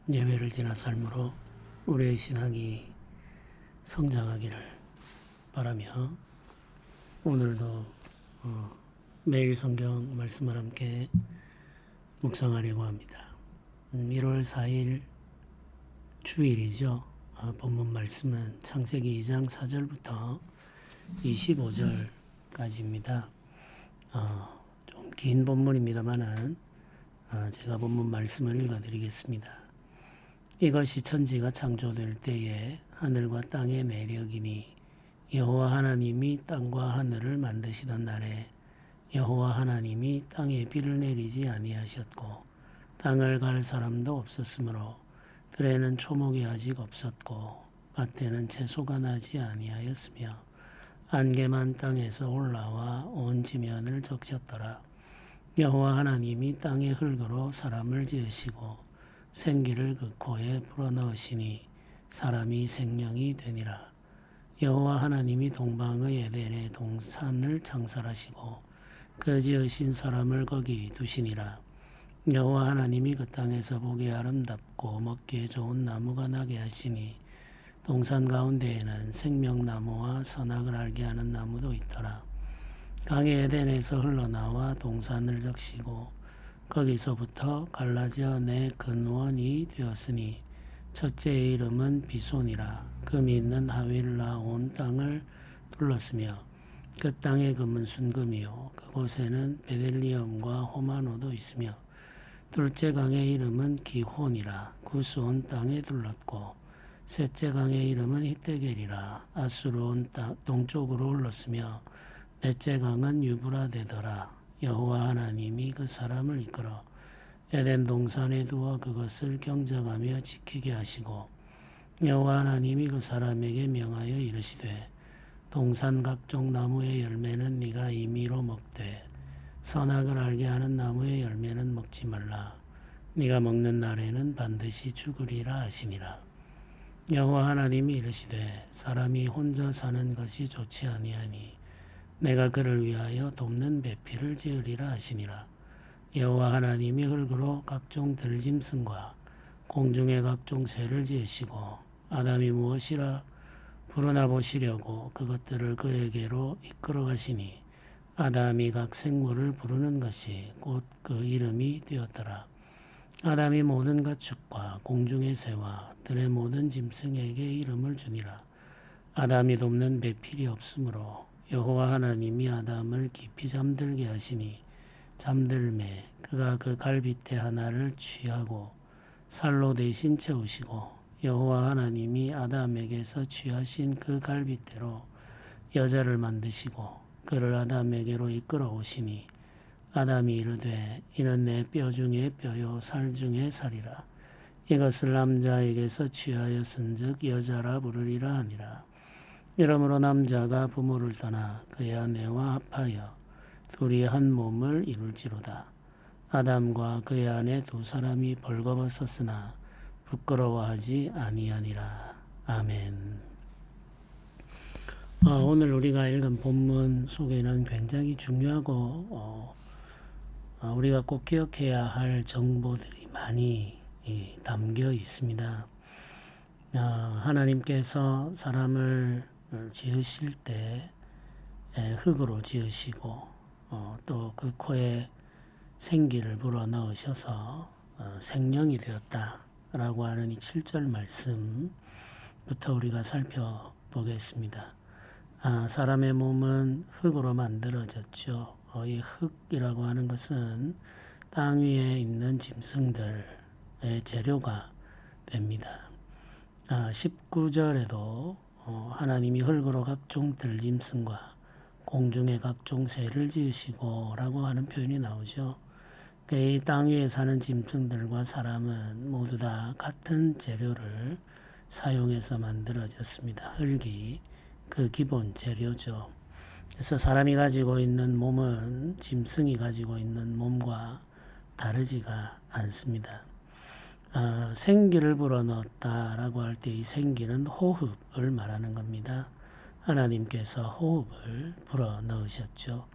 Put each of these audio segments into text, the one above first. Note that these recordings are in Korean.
예배를 지나 삶으로 우리의 신앙이 성장하기를 바라며 오늘도 매일 성경 말씀을 함께 묵상하려고 합니다. 1월 4일 주일이죠. 본문 말씀은 창세기 2장 4절부터 25절까지입니다. 좀 긴 본문입니다만은 제가 본문 말씀을 읽어드리겠습니다. 이것이 천지가 창조될 때에 하늘과 땅의 내력이니 여호와 하나님이 땅과 하늘을 만드시던 날에 여호와 하나님이 땅에 비를 내리지 아니하셨고 땅을 갈 사람도 없었으므로 들에는 초목이 아직 없었고 밭에는 채소가 나지 아니하였으며 안개만 땅에서 올라와 온 지면을 적셨더라. 여호와 하나님이 땅의 흙으로 사람을 지으시고 생기를 그 코에 불어넣으시니 사람이 생명이 되니라. 여호와 하나님이 동방의 에덴의 동산을 창설하시고 그 지으신 사람을 거기 두시니라. 여호와 하나님이 그 땅에서 보기 아름답고 먹기에 좋은 나무가 나게 하시니 동산 가운데에는 생명나무와 선악을 알게 하는 나무도 있더라. 강이 에덴에서 흘러나와 동산을 적시고 거기서부터 갈라져 내 근원이 되었으니 첫째의 이름은 비손이라. 금이 있는 하윌라 온 땅을 둘렀으며 그 땅의 금은 순금이요 그곳에는 베델리엄과 호마노도 있으며 둘째 강의 이름은 기혼이라. 구스 온 땅에 둘렀고 셋째 강의 이름은 히데겔이라. 아수르 온 동쪽으로 흘렀으며 넷째 강은 유브라데더라. 여호와 하나님이 그 사람을 이끌어 에덴 동산에 두어 그것을 경작하며 지키게 하시고 여호와 하나님이 그 사람에게 명하여 이르시되 동산 각종 나무의 열매는 네가 임의로 먹되 선악을 알게 하는 나무의 열매는 먹지 말라. 네가 먹는 날에는 반드시 죽으리라 하시니라. 여호와 하나님이 이르시되 사람이 혼자 사는 것이 좋지 아니하니 내가 그를 위하여 돕는 배필을 지으리라 하시니라. 여호와 하나님이 흙으로 각종 들짐승과 공중의 각종 새를 지으시고 아담이 무엇이라 부르나 보시려고 그것들을 그에게로 이끌어 가시니 아담이 각 생물을 부르는 것이 곧 그 이름이 되었더라. 아담이 모든 가축과 공중의 새와 들의 모든 짐승에게 이름을 주니라. 아담이 돕는 배필이 없으므로 여호와 하나님이 아담을 깊이 잠들게 하시니 잠들매 그가 그 갈빗대 하나를 취하고 살로 대신 채우시고 여호와 하나님이 아담에게서 취하신 그 갈빗대로 여자를 만드시고 그를 아담에게로 이끌어 오시니 아담이 이르되 이는 내 뼈 중에 뼈요 살 중에 살이라. 이것을 남자에게서 취하였은즉 여자라 부르리라 하니라. 이러므로 남자가 부모를 떠나 그의 아내와 합하여 둘이 한 몸을 이룰지로다. 아담과 그의 아내 두 사람이 벌거벗었으나 부끄러워하지 아니하니라. 아멘. 오늘 우리가 읽은 본문 속에는 굉장히 중요하고 우리가 꼭 기억해야 할 정보들이 많이 담겨 있습니다. 하나님께서 사람을 지으실 때 흙으로 지으시고 또 그 코에 생기를 불어넣으셔서 생명이 되었다라고 하는 이 7절 말씀부터 우리가 살펴보겠습니다. 사람의 몸은 흙으로 만들어졌죠. 이 흙이라고 하는 것은 땅 위에 있는 짐승들의 재료가 됩니다. 19절에도 하나님이 흙으로 각종 들짐승과 공중의 각종 새를 지으시고 라고 하는 표현이 나오죠. 이 땅 위에 사는 짐승들과 사람은 모두 다 같은 재료를 사용해서 만들어졌습니다. 흙이 그 기본 재료죠. 그래서 사람이 가지고 있는 몸은 짐승이 가지고 있는 몸과 다르지가 않습니다. 생기를 불어넣었다라고 할 때 이 생기는 호흡을 말하는 겁니다. 하나님께서 호흡을 불어넣으셨죠.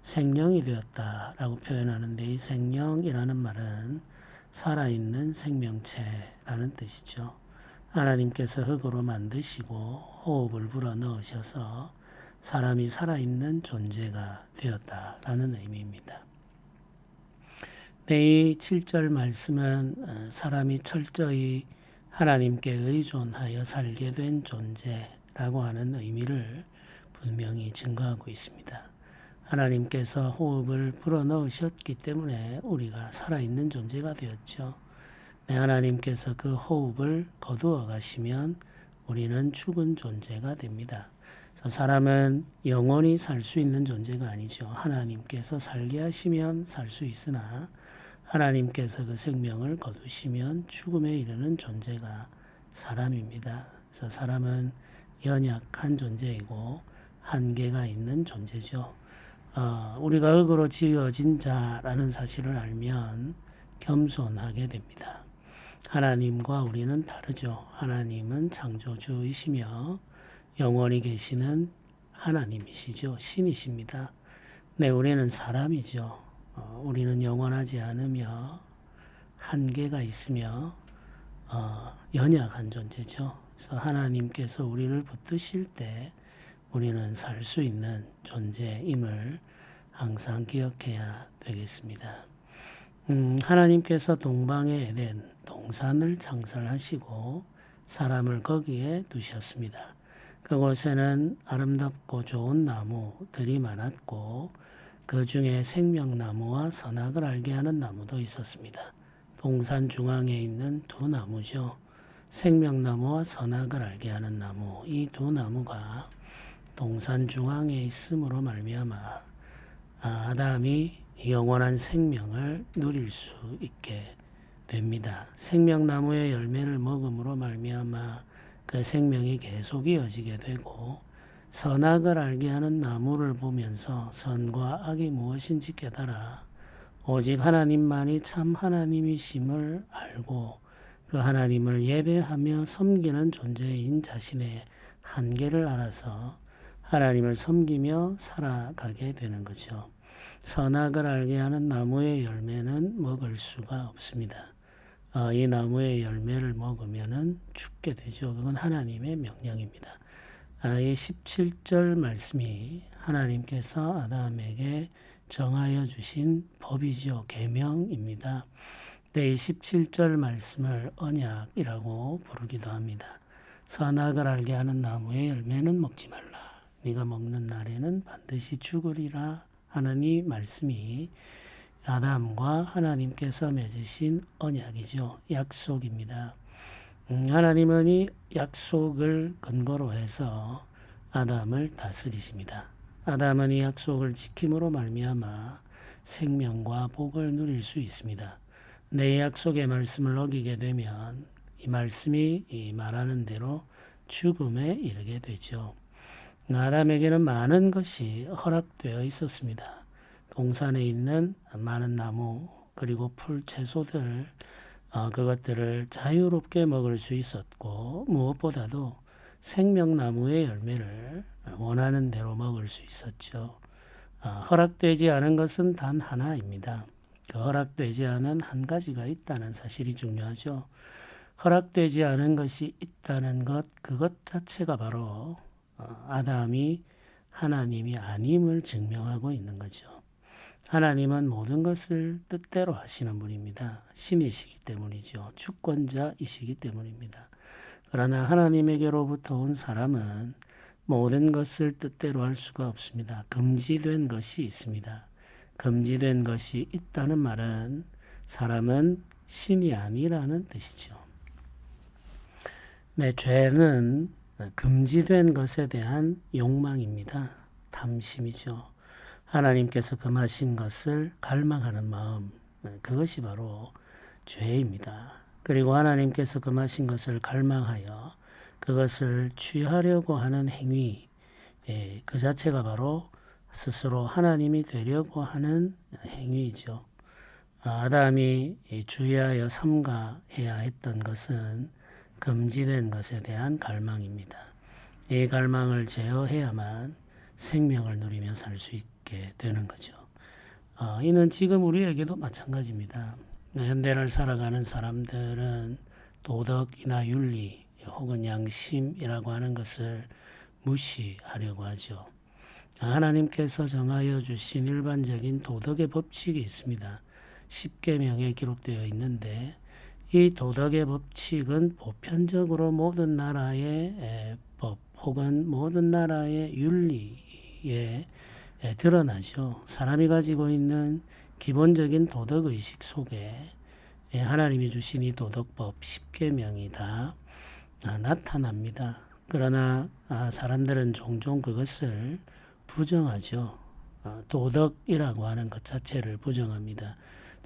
생명이 되었다라고 표현하는데 이 생명이라는 말은 살아있는 생명체라는 뜻이죠. 하나님께서 흙으로 만드시고 호흡을 불어넣으셔서 사람이 살아있는 존재가 되었다라는 의미입니다. 이 7절 말씀은 사람이 철저히 하나님께 의존하여 살게 된 존재라고 하는 의미를 분명히 증거하고 있습니다. 하나님께서 호흡을 불어넣으셨기 때문에 우리가 살아있는 존재가 되었죠. 하나님께서 그 호흡을 거두어 가시면 우리는 죽은 존재가 됩니다. 사람은 영원히 살 수 있는 존재가 아니죠. 하나님께서 살게 하시면 살 수 있으나 하나님께서 그 생명을 거두시면 죽음에 이르는 존재가 사람입니다. 그래서 사람은 연약한 존재이고 한계가 있는 존재죠. 우리가 흙으로 지어진 자라는 사실을 알면 겸손하게 됩니다. 하나님과 우리는 다르죠. 하나님은 창조주이시며 영원히 계시는 하나님이시죠. 신이십니다. 네, 우리는 사람이죠. 우리는 영원하지 않으며 한계가 있으며 연약한 존재죠. 그래서 하나님께서 우리를 붙드실 때 우리는 살 수 있는 존재임을 항상 기억해야 되겠습니다. 하나님께서 동방의 에덴 동산을 창설하시고 사람을 거기에 두셨습니다. 그곳에는 아름답고 좋은 나무들이 많았고 그 중에 생명나무와 선악을 알게 하는 나무도 있었습니다. 동산 중앙에 있는 두 나무죠. 생명나무와 선악을 알게 하는 나무, 이 두 나무가 동산 중앙에 있음으로 말미암아 아담이 영원한 생명을 누릴 수 있게 됩니다. 생명나무의 열매를 먹음으로 말미암아 그 생명이 계속 이어지게 되고 선악을 알게 하는 나무를 보면서 선과 악이 무엇인지 깨달아 오직 하나님만이 참 하나님이심을 알고 그 하나님을 예배하며 섬기는 존재인 자신의 한계를 알아서 하나님을 섬기며 살아가게 되는 거죠. 선악을 알게 하는 나무의 열매는 먹을 수가 없습니다. 이 나무의 열매를 먹으면 죽게 되죠. 그건 하나님의 명령입니다. 이 17절 말씀이 하나님께서 아담에게 정하여 주신 법이죠. 계명입니다. 이 17절 말씀을 언약이라고 부르기도 합니다. 선악을 알게 하는 나무의 열매는 먹지 말라. 네가 먹는 날에는 반드시 죽으리라 하는 이 말씀이 아담과 하나님께서 맺으신 언약이죠. 약속입니다. 하나님은 이 약속을 근거로 해서 아담을 다스리십니다. 아담은 이 약속을 지킴으로 말미암아 생명과 복을 누릴 수 있습니다. 내 약속의 말씀을 어기게 되면 이 말씀이 말하는 대로 죽음에 이르게 되죠. 아담에게는 많은 것이 허락되어 있었습니다. 동산에 있는 많은 나무 그리고 풀 채소들 그것들을 자유롭게 먹을 수 있었고 무엇보다도 생명나무의 열매를 원하는 대로 먹을 수 있었죠. 허락되지 않은 것은 단 하나입니다. 그 허락되지 않은 한 가지가 있다는 사실이 중요하죠. 허락되지 않은 것이 있다는 것, 그것 자체가 바로 아담이 하나님이 아님을 증명하고 있는 거죠. 하나님은 모든 것을 뜻대로 하시는 분입니다. 신이시기 때문이죠. 주권자이시기 때문입니다. 그러나 하나님에게로부터 온 사람은 모든 것을 뜻대로 할 수가 없습니다. 금지된 것이 있습니다. 금지된 것이 있다는 말은 사람은 신이 아니라는 뜻이죠. 죄는 금지된 것에 대한 욕망입니다. 탐심이죠. 하나님께서 금하신 것을 갈망하는 마음, 그것이 바로 죄입니다. 그리고 하나님께서 금하신 것을 갈망하여 그것을 취하려고 하는 행위, 그 자체가 바로 스스로 하나님이 되려고 하는 행위이죠. 아담이 주의하여 삼가해야 했던 것은 금지된 것에 대한 갈망입니다. 이 갈망을 제어해야만 생명을 누리며 살 수 있게 되는 거죠. 이는 지금 우리에게도 마찬가지입니다. 현대를 살아가는 사람들은 도덕이나 윤리 혹은 양심이라고 하는 것을 무시하려고 하죠. 하나님께서 정하여 주신 일반적인 도덕의 법칙이 있습니다. 십계명에 기록되어 있는데 이 도덕의 법칙은 보편적으로 모든 나라의 법 혹은 모든 나라의 윤리에 드러나죠. 사람이 가지고 있는 기본적인 도덕의식 속에 하나님이 주신 이 도덕법 십계명이 다 나타납니다. 그러나 사람들은 종종 그것을 부정하죠. 도덕이라고 하는 것 자체를 부정합니다.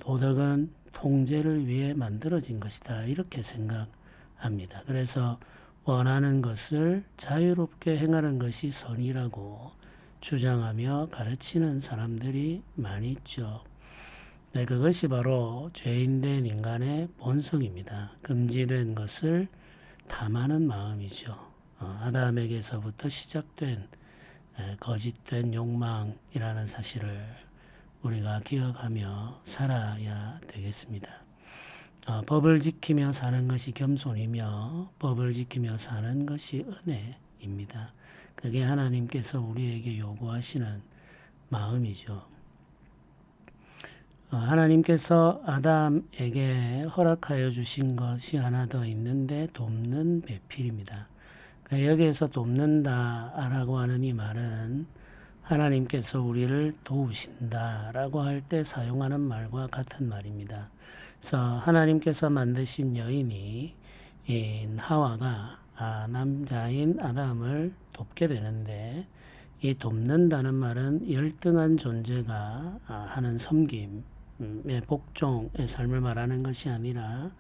도덕은 통제를 위해 만들어진 것이다. 이렇게 생각합니다. 그래서 원하는 것을 자유롭게 행하는 것이 선이라고 주장하며 가르치는 사람들이 많이 있죠. 네, 그것이 바로 죄인된 인간의 본성입니다. 금지된 것을 탐하는 마음이죠. 아담에게서부터 시작된 거짓된 욕망이라는 사실을 우리가 기억하며 살아야 되겠습니다. 법을 지키며 사는 것이 겸손이며 법을 지키며 사는 것이 은혜입니다. 그게 하나님께서 우리에게 요구하시는 마음이죠. 하나님께서 아담에게 허락하여 주신 것이 하나 더 있는데 돕는 배필입니다. 여기에서 돕는다라고 하는 이 말은 하나님께서 우리를 도우신다라고 할 때 사용하는 말과 같은 말입니다. 그래서 하나님께서 만드신 여인이 하와가 남자인 아담을 돕게 되는데 이 돕는다는 말은 열등한 존재가 하는 섬김의 복종의 삶을 말하는 것이 아니라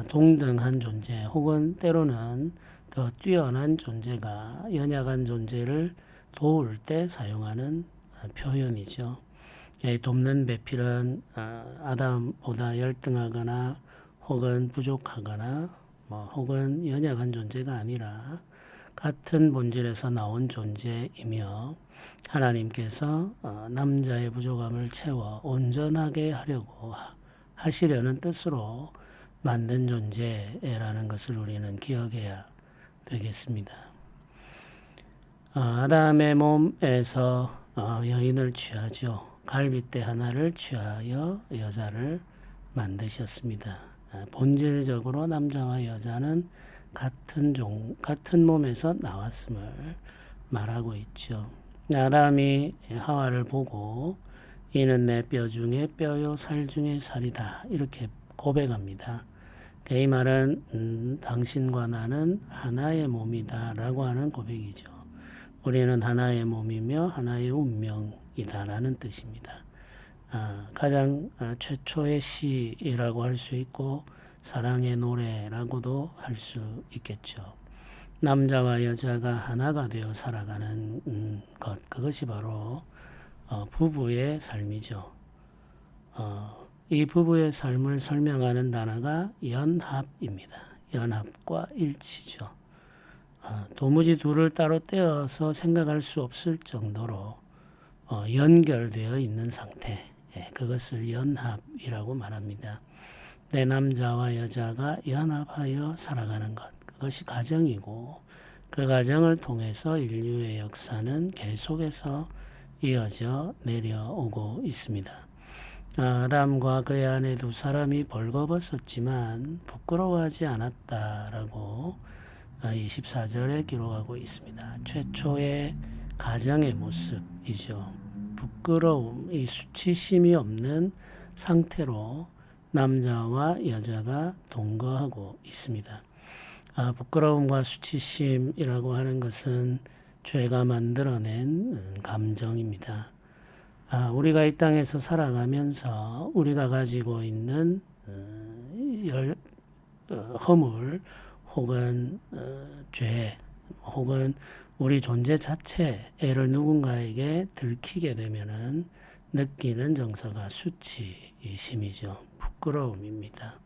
동등한 존재 혹은 때로는 더 뛰어난 존재가 연약한 존재를 도울 때 사용하는 표현이죠. 돕는 배필은 아담보다 열등하거나 혹은 부족하거나 혹은 연약한 존재가 아니라 같은 본질에서 나온 존재이며 하나님께서 남자의 부족함을 채워 온전하게 하려고 하시려는 뜻으로 만든 존재라는 것을 우리는 기억해야 되겠습니다. 아담의 몸에서 여인을 취하죠. 갈빗대 하나를 취하여 여자를 만드셨습니다. 본질적으로 남자와 여자는 같은 몸에서 나왔음을 말하고 있죠. 아담이 하와를 보고 이는 내 뼈 중에 뼈요 살 중에 살이다 이렇게 고백합니다. 이 말은 당신과 나는 하나의 몸이다 라고 하는 고백이죠. 우리는 하나의 몸이며 하나의 운명이다 라는 뜻입니다. 가장 최초의 시라고 할 수 있고 사랑의 노래라고도 할 수 있겠죠. 남자와 여자가 하나가 되어 살아가는 것, 그것이 바로 부부의 삶이죠. 이 부부의 삶을 설명하는 단어가 연합입니다. 연합과 일치죠. 도무지 둘을 따로 떼어서 생각할 수 없을 정도로 연결되어 있는 상태, 그것을 연합이라고 말합니다. 내 남자와 여자가 연합하여 살아가는 것, 그것이 가정이고 그 가정을 통해서 인류의 역사는 계속해서 이어져 내려오고 있습니다. 아담과 그의 아내 두 사람이 벌거벗었지만 부끄러워하지 않았다라고 24절에 기록하고 있습니다. 최초의 가정의 모습이죠. 부끄러움, 이 수치심이 없는 상태로 남자와 여자가 동거하고 있습니다. 부끄러움과 수치심이라고 하는 것은 죄가 만들어낸 감정입니다. 우리가 이 땅에서 살아가면서 우리가 가지고 있는 허물 혹은 죄 혹은 우리 존재 자체를 누군가에게 들키게 되면은 느끼는 정서가 수치심이죠. 부끄러움입니다.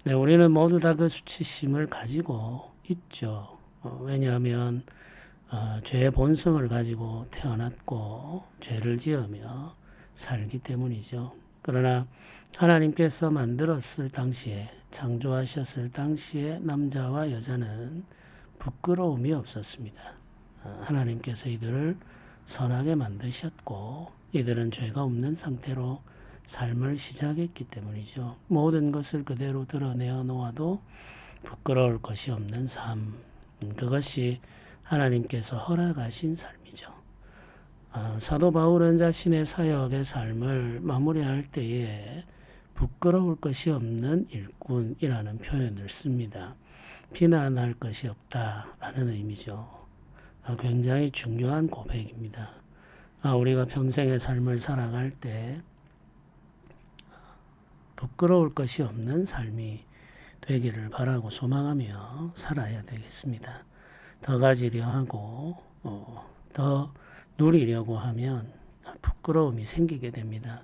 네, 우리는 모두 다 그 수치심을 가지고 있죠. 왜냐하면 죄의 본성을 가지고 태어났고 죄를 지으며 살기 때문이죠. 그러나 하나님께서 만들었을 당시에, 창조하셨을 당시에 남자와 여자는 부끄러움이 없었습니다. 하나님께서 이들을 선하게 만드셨고 이들은 죄가 없는 상태로 삶을 시작했기 때문이죠. 모든 것을 그대로 드러내어 놓아도 부끄러울 것이 없는 삶, 그것이 하나님께서 허락하신 삶이죠. 사도 바울은 자신의 사역의 삶을 마무리할 때에 부끄러울 것이 없는 일꾼이라는 표현을 씁니다. 비난할 것이 없다라는 의미죠. 굉장히 중요한 고백입니다. 우리가 평생의 삶을 살아갈 때 부끄러울 것이 없는 삶이 되기를 바라고 소망하며 살아야 되겠습니다. 더 가지려 하고 더 누리려고 하면 부끄러움이 생기게 됩니다.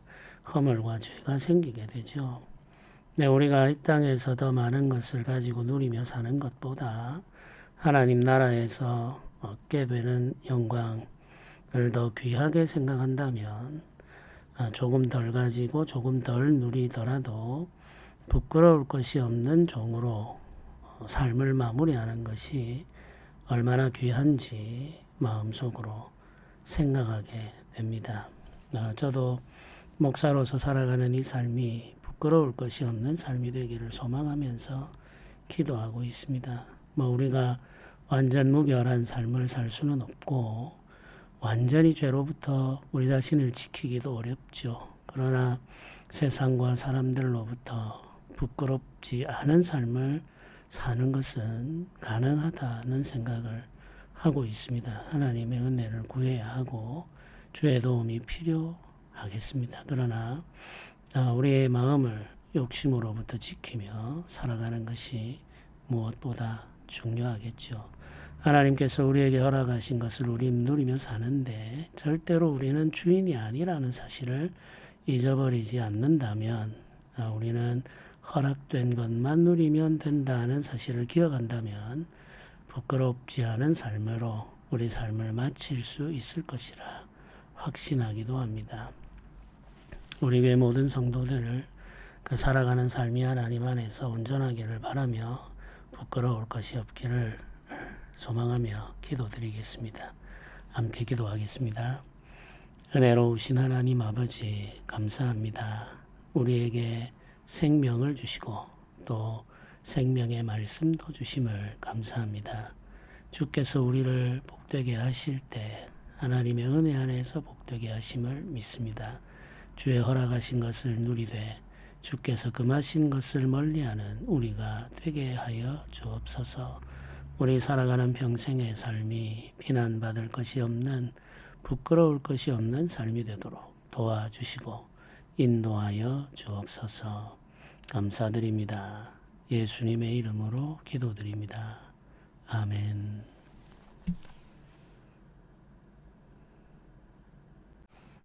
허물과 죄가 생기게 되죠. 네, 우리가 이 땅에서 더 많은 것을 가지고 누리며 사는 것보다 하나님 나라에서 얻게 되는 영광을 더 귀하게 생각한다면 조금 덜 가지고 조금 덜 누리더라도 부끄러울 것이 없는 종으로 삶을 마무리하는 것이 얼마나 귀한지 마음속으로 생각하게 됩니다. 저도 목사로서 살아가는 이 삶이 부끄러울 것이 없는 삶이 되기를 소망하면서 기도하고 있습니다. 우리가 완전 무결한 삶을 살 수는 없고 완전히 죄로부터 우리 자신을 지키기도 어렵죠. 그러나 세상과 사람들로부터 부끄럽지 않은 삶을 사는 것은 가능하다는 생각을 하고 있습니다. 하나님의 은혜를 구해야 하고 주의 도움이 필요하겠습니다. 그러나 우리의 마음을 욕심으로부터 지키며 살아가는 것이 무엇보다 중요하겠죠. 하나님께서 우리에게 허락하신 것을 우리 누리며 사는데 절대로 우리는 주인이 아니라는 사실을 잊어버리지 않는다면, 우리는 허락된 것만 누리면 된다는 사실을 기억한다면 부끄럽지 않은 삶으로 우리 삶을 마칠 수 있을 것이라 확신하기도 합니다. 우리 교회 모든 성도들을 그 살아가는 삶이 하나님 안에서 온전하기를 바라며 부끄러울 것이 없기를 소망하며 기도드리겠습니다. 함께 기도하겠습니다. 은혜로우신 하나님 아버지 감사합니다. 우리에게 생명을 주시고 또 생명의 말씀도 주심을 감사합니다. 주께서 우리를 복되게 하실 때 하나님의 은혜 안에서 복되게 하심을 믿습니다. 주의 허락하신 것을 누리되 주께서 금하신 것을 멀리하는 우리가 되게 하여 주옵소서. 우리 살아가는 평생의 삶이 비난받을 것이 없는, 부끄러울 것이 없는 삶이 되도록 도와주시고 인도하여 주옵소서. 감사드립니다. 예수님의 이름으로 기도드립니다. 아멘.